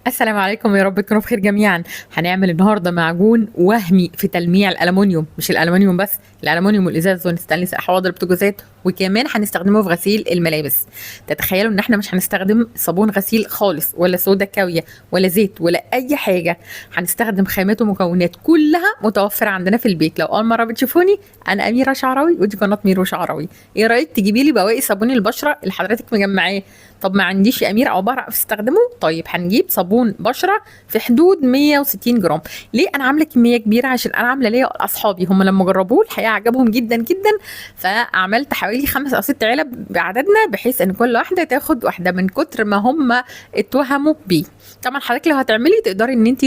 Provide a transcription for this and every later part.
السلام عليكم، يا رب تكونوا بخير جميعا. هنعمل النهارده معجون وهمي في تلميع الالومنيوم، مش الالومنيوم بس، الالومنيوم والازاز والستانلس احواض البوتاجازات، وكمان هنستخدمه في غسيل الملابس. تتخيلوا ان احنا مش هنستخدم صابون غسيل خالص، ولا صودا كاويه، ولا زيت، ولا اي حاجه. هنستخدم خامات ومكونات كلها متوفره عندنا في البيت. لو اول مره بتشوفوني، انا اميره شعراوي ودي قناه ميرو شعراوي. ايه رايك تجيبي لي بواقي صابون البشره اللي حضرتك مجمعاه؟ طب ما عنديش يا امير او بعرف استخدمه. طيب هنجيب صابون بشره في حدود 160 جرام. ليه انا عامله كميه كبيره؟ عشان انا عامله ليا اصحابي هم لما جربوه الحقيقه عجبهم جدا جدا، فعملت حوالي 5 أو 6 علب بعددنا، بحيث ان كل واحده تاخد واحده من كتر ما هم اتوهموا بيه. طبعا حضرتك لو هتعملي تقدري ان انت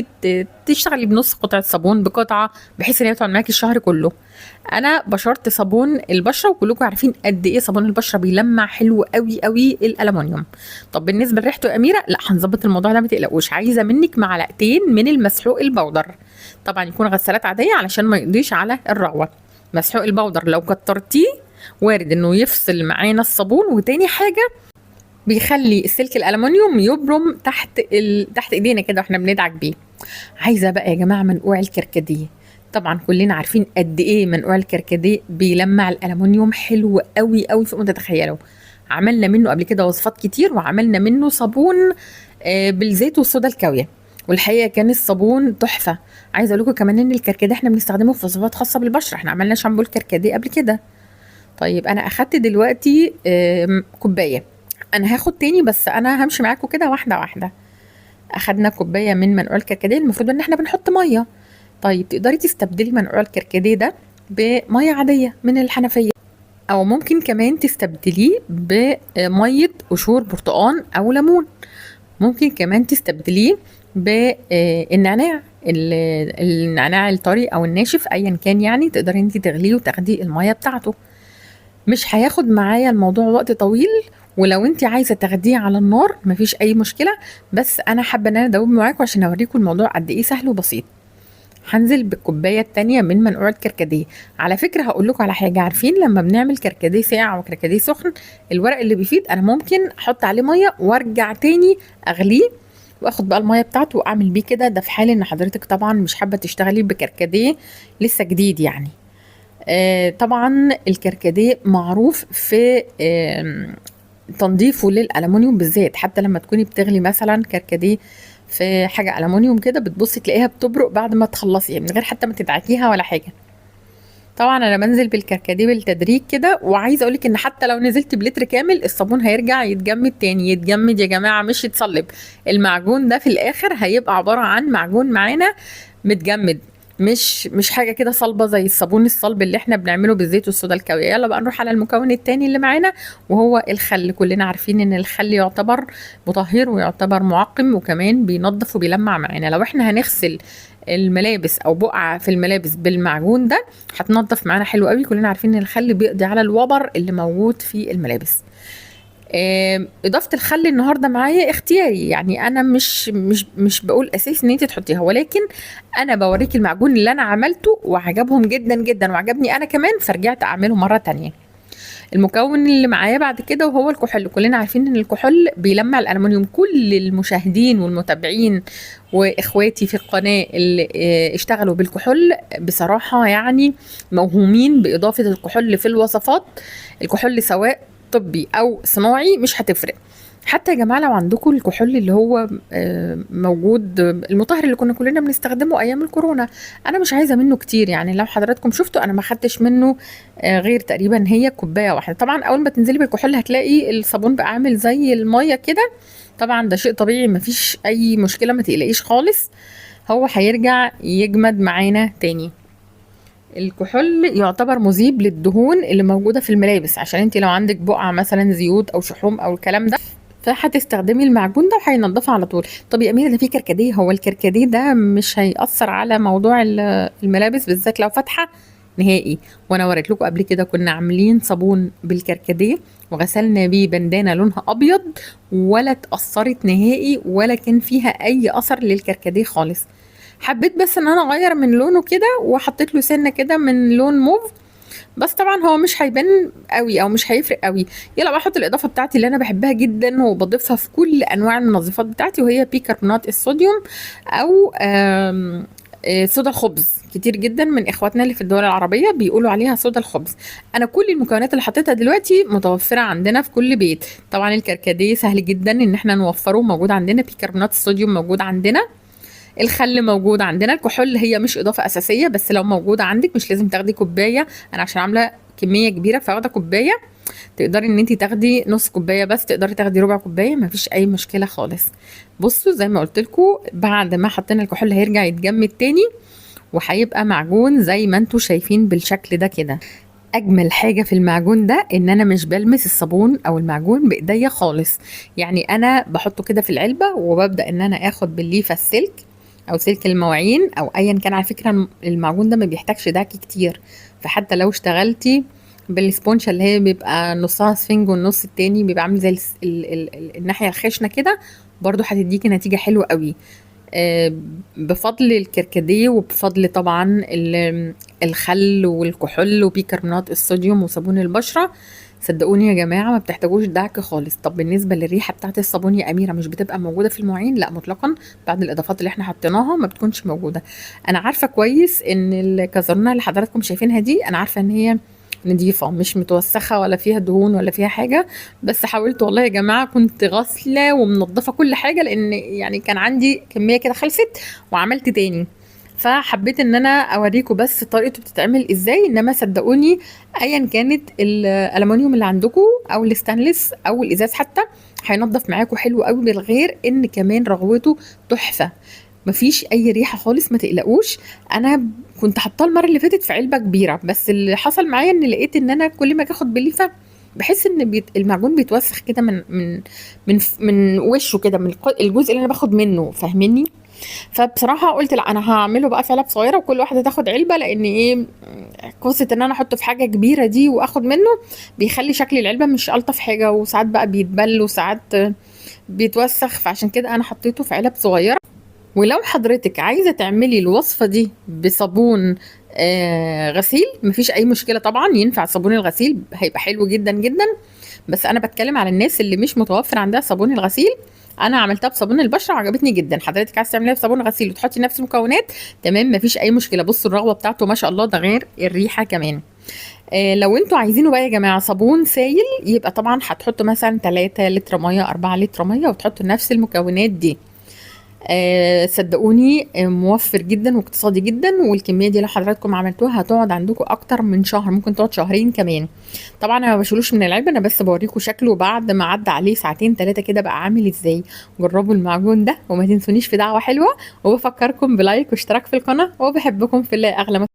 تشتغلي بنص قطعه صابون بقطعه، بحيث ان هي تقعد معاكي الشهر كله. انا بشرت صابون البشره، وكلكم عارفين قد ايه صابون البشره بيلمع حلو قوي قوي الالومنيوم. طب بالنسبه لريحته يا اميره، لا هنظبط الموضوع ده ما تقلقوش. عايزه منك معلقتين من المسحوق البودر، طبعا يكون غسالات عاديه علشان ما يقضيش على الرغوه. مسحوق البودر لو كترتيه وارد انه يفصل معانا الصابون. وتاني حاجه، بيخلي السلك الالومنيوم يبرم تحت ايدينا كده واحنا بندعك بيه. عايزه بقى يا جماعه منقوع الكركديه. طبعا كلنا عارفين قد ايه منقوع الكركديه بيلمع الالومنيوم حلو قوي قوي فوق ما تتخيلوا. عملنا منه قبل كده وصفات كتير، وعملنا منه صابون بالزيت والصودا الكاويه، والحقيقه كان الصابون تحفه. عايزه اقول لكم كمان ان الكركديه احنا بنستخدمه في وصفات خاصه بالبشره. احنا عملنا شامبو الكركديه قبل كده. طيب انا اخدت دلوقتي كوبايه. انا هاخد تاني، بس انا همشي معاكم كده واحده واحده. اخدنا كوبايه من منقوع الكركديه، المفروض ان احنا بنحط ميه. طيب تقدري تستبدلي منقوع الكركديه ده بميه عاديه من الحنفيه، او ممكن كمان تستبدليه بميه قشور برتقان او ليمون. ممكن كمان تستبدليه بالنعناع، النعناع الطري او الناشف ايا كان، يعني تقدري انت تغليه وتاخدي الميه بتاعته. مش هياخد معايا الموضوع وقت طويل، ولو انت عايزه تاخديه على النار مفيش اي مشكله. بس انا حابه ان انا ادوب معاكم عشان اوريكم الموضوع قد ايه سهل وبسيط. هنزل بالكوبايه التانية من منقوع الكركديه. على فكره هقول لكم على حاجه، عارفين لما بنعمل كركديه ساقع وكركديه سخن، الورق اللي بيفيض انا ممكن احط عليه ميه وارجع تاني اغليه، واخد بقى الميه بتاعته واعمل بيه كده. ده في حال ان حضرتك طبعا مش حابه تشتغلي بكركديه لسه جديد يعني. طبعا الكركديه معروف في تنظيفه للالومنيوم بالذات. حتى لما تكوني بتغلي مثلا كركديه في حاجه الومنيوم كده، بتبصي تلاقيها بتبرق بعد ما تخلصي، يعني من غير حتى ما تدعكيها ولا حاجه. طبعا انا بنزل بالكركديه بالتدريج كده، وعايزه اقولك ان حتى لو نزلت بلتر كامل الصابون هيرجع يتجمد تاني. يتجمد يا جماعه مش يتصلب. المعجون ده في الاخر هيبقى عباره عن معجون معانا متجمد، مش حاجه كده صلبه زي الصابون الصلب اللي احنا بنعمله بالزيت والصودا الكاويه. يلا بقى نروح على المكون التاني اللي معانا، وهو الخل. كلنا عارفين ان الخل يعتبر مطهر ويعتبر معقم، وكمان بينظف وبيلمع معانا. لو احنا هنغسل الملابس او بقعه في الملابس بالمعجون ده هتنضف معانا حلو قوي. كلنا عارفين ان الخل بيقضي على الوبر اللي موجود في الملابس. اضافه الخل النهارده معايا اختياري، يعني انا مش بقول اساسي ان انت تحطيها، ولكن انا بوريكي المعجون اللي انا عملته وعجبهم جدا جدا وعجبني انا كمان، فرجعت اعمله مره تانية. المكون اللي معايا بعد كده وهو الكحول. كلنا عارفين ان الكحول بيلمع الالومنيوم. كل المشاهدين والمتابعين واخواتي في القناه اللي اشتغلوا بالكحول بصراحه يعني موهومين باضافه الكحول في الوصفات. الكحول سواء طبي او صناعي مش هتفرق. حتى يا جماعه لو عندكم الكحول اللي هو موجود، المطهر اللي كنا كلنا بنستخدمه ايام الكورونا، انا مش عايزه منه كتير. يعني لو حضراتكم شفتوا انا ما خدتش منه غير تقريبا هي كوبايه واحده. طبعا اول ما تنزلي بالكحول هتلاقي الصابون بقى عامل زي الميه كده. طبعا ده شيء طبيعي، مفيش اي مشكله، ما تقلقيش خالص. هو هيرجع يجمد معانا تاني. الكحول يعتبر مذيب للدهون اللي موجوده في الملابس، عشان انت لو عندك بقعه مثلا زيوت او شحوم او الكلام ده، فهتستخدمي المعجون ده وهينضفها على طول. طب يا اميره ده فيه كركديه، هو الكركديه ده مش هيأثر على موضوع الملابس بالذات لو فاتحه؟ نهائي. وانا وريت لكم قبل كده كنا عاملين صابون بالكركديه وغسلنا بيه بندانه لونها ابيض، ولا اتأثرت نهائي، ولا كان فيها اي اثر للكركديه خالص. حبيت بس ان انا اغير من لونه كده، وحطيت له سنه كده من لون موف بس طبعا هو مش هيبان قوي او مش هيفرق قوي. يلا بقى احط الاضافه بتاعتي اللي انا بحبها جدا وبضيفها في كل انواع المنظفات بتاعتي، وهي بيكربونات الصوديوم او صودا الخبز. كتير جدا من اخواتنا اللي في الدول العربيه بيقولوا عليها صودا الخبز. انا كل المكونات اللي حطيتها دلوقتي متوفره عندنا في كل بيت. طبعا الكركديه سهل جدا ان احنا نوفره، موجود عندنا. بيكربونات الصوديوم موجود عندنا. الخل موجود عندنا. الكحول هي مش اضافه اساسيه، بس لو موجوده عندك مش لازم تاخدي كوبايه. انا عشان عامله كميه كبيره فواخده كوبايه، تقدري ان انت تاخدي نص كوبايه بس، تقدري تاخدي ربع كوبايه، مفيش اي مشكله خالص. بصوا زي ما قلت لكم، بعد ما حطينا الكحول هيرجع يتجمد تاني، وهيبقى معجون زي ما انتم شايفين بالشكل ده كده. اجمل حاجه في المعجون ده ان انا مش بلمس الصابون او المعجون بايديا خالص. يعني انا بحطه كده في العلبه وببدا ان انا اخد بالليفه السلك او سلك المواعين او ايا كان. على فكره المعجون ده ما بيحتاجش دعك كتير، فحتى لو اشتغلتي بالسبونشة اللي هي بيبقى نصها سفنج والنص التاني بيبقى عامل زي الناحيه الخشنه كده، برضو هتديكي نتيجه حلوه قوي. بفضل الكركديه وبفضل طبعا الخل والكحول وبيكربونات الصوديوم وصابون البشره. صدقوني يا جماعه ما بتحتاجوش دعك خالص. طب بالنسبه للريحه بتاعت الصابون يا اميره، مش بتبقى موجوده في المواعين؟ لا مطلقا، بعد الاضافات اللي احنا حطيناها ما بتكونش موجوده. انا عارفه كويس ان الكازرونه اللي حضراتكم شايفينها دي، انا عارفه ان هي نضيفه مش متوسخه ولا فيها دهون ولا فيها حاجه، بس حاولت والله يا جماعه، كنت غاسله ومنظفه كل حاجه، لان يعني كان عندي كميه كده خلصت وعملت تاني. فحبيت ان انا اوريكم بس طريقته بتتعمل ازاي. انما صدقوني ايا كانت الالومنيوم اللي عندكم او الستانلس او الازاز حتى، هينضف معاكم حلو قوي، بالغير ان كمان رغوته تحفه، مفيش اي ريحه خالص، ما تقلقوش. انا كنت حاطاه المره اللي فاتت في علبه كبيره، بس اللي حصل معايا ان لقيت ان انا كل ما اجي اخد بليفه بحس ان المعجون بيتوسخ كده من وشه كده، من الجزء اللي انا باخد منه، فاهميني؟ فبصراحه قلت لا، انا هعمله بقى في علب صغيره وكل واحده تاخد علبه، لان ايه، قصه ان انا احطه في حاجه كبيره دي واخد منه بيخلي شكل العلبه مش الطف حاجه، وساعات بقى بيتبل وساعات بيتوسخ، فعشان كده انا حطيته في علب صغيره. ولو حضرتك عايزه تعملي الوصفه دي بصابون غسيل، مفيش اي مشكله طبعا، ينفع صابون الغسيل، هيبقى حلو جدا جدا. بس انا بتكلم على الناس اللي مش متوفر عندها صابون الغسيل. انا عملتها بصابون البشره وعجبتني جدا. حضرتك عايزه تعمليها بصابون غسيل وتحطي نفس المكونات، تمام، مفيش اي مشكله. بصوا الرغوه بتاعته ما شاء الله، ده غير الريحه كمان. لو انتوا عايزينه بقى يا جماعه صابون سايل، يبقى طبعا هتحطوا مثلا 3 لتر ميه 4 لتر ميه وتحطوا نفس المكونات دي. صدقوني موفر جدا واقتصادي جدا، والكميه دي لو حضراتكم عملتوها هتقعد عندكم اكتر من شهر، ممكن تقعد شهرين كمان. طبعا انا ما بشيلوش من العلبه، انا بس بوريكم شكله بعد ما عدى عليه ساعتين 3 كده بقى عامل ازاي. جربوا المعجون ده وما تنسونيش في دعوه حلوه، وبفكركم بلايك واشتراك في القناه، وبحبكم في الله اغلى ما